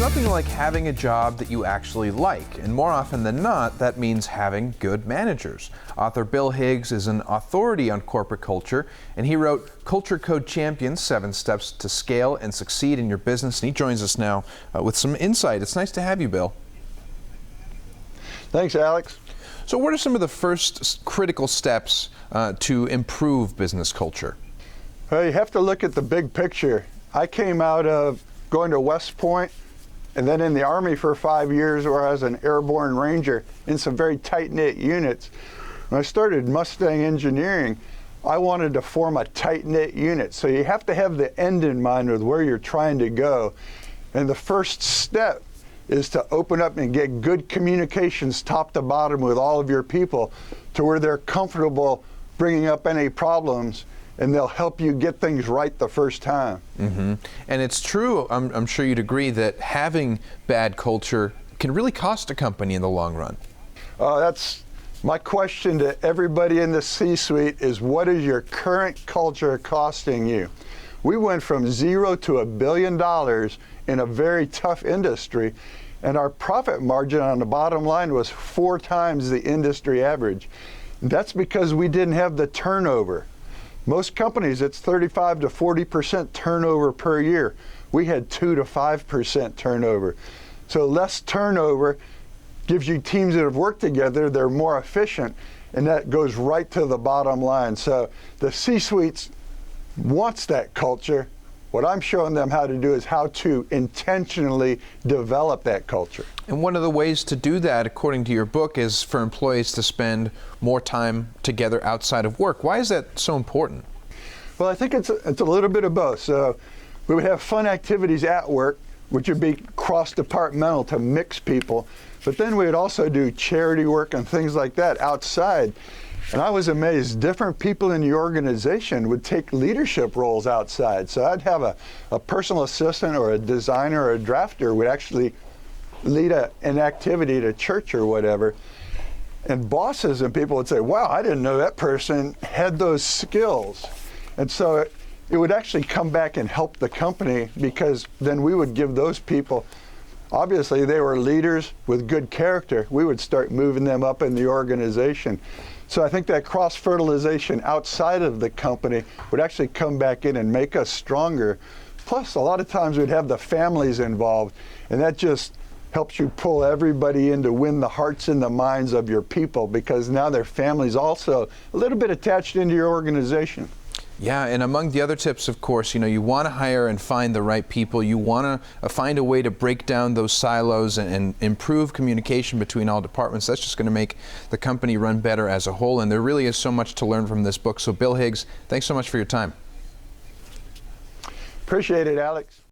nothing like having a job that you actually like, and more often than not, that means having good managers. Author Bill Higgs is an authority on corporate culture, and he wrote Culture Code Champions, 7 Steps to Scale and Succeed in Your Business, and he joins us now with some insight. It's nice to have you, Bill. Thanks, Alex. So what are some of the first critical steps to improve business culture? Well, you have to look at the big picture. I came out of going to West Point and then in the Army for 5 years where I was an airborne ranger in some very tight-knit units. When I started Mustang Engineering, I wanted to form a tight-knit unit. So you have to have the end in mind with where you're trying to go. And the first step is to open up and get good communications top to bottom with all of your people to where they're comfortable bringing up any problems, and they'll help you get things right the first time. Mm-hmm. And it's true, I'm sure you'd agree, that having bad culture can really cost a company in the long run. That's my question to everybody in the C-suite is, what is your current culture costing you? We went from 0 to $1 billion in a very tough industry, and our profit margin on the bottom line was 4 times the industry average. That's because we didn't have the turnover. Most companies, it's 35 to 40% turnover per year. We had 2 to 5% turnover. So less turnover gives you teams that have worked together, they're more efficient, and that goes right to the bottom line. So the C-suite wants that culture. What I'm showing them how to do is how to intentionally develop that culture. And one of the ways to do that, according to your book, is for employees to spend more time together outside of work. Why is that so important? Well, I think it's a little bit of both. So we would have fun activities at work, which would be cross-departmental to mix people. But then we would also do charity work and things like that outside. And I was amazed, different people in the organization would take leadership roles outside. So I'd have a personal assistant or a designer or a drafter would actually lead an activity at a church or whatever. And bosses and people would say, wow, I didn't know that person had those skills. And so it would actually come back and help the company, because then we would give those people, obviously they were leaders with good character, we would start moving them up in the organization. So I think that cross-fertilization outside of the company would actually come back in and make us stronger. Plus, a lot of times we'd have the families involved, and that just helps you pull everybody in to win the hearts and the minds of your people, because now their families also a little bit attached into your organization. Yeah, and among the other tips, of course, you want to hire and find the right people. You want to find a way to break down those silos and improve communication between all departments. That's just going to make the company run better as a whole, and there really is so much to learn from this book. So Bill Higgs, thanks so much for your time. Appreciate it, Alex.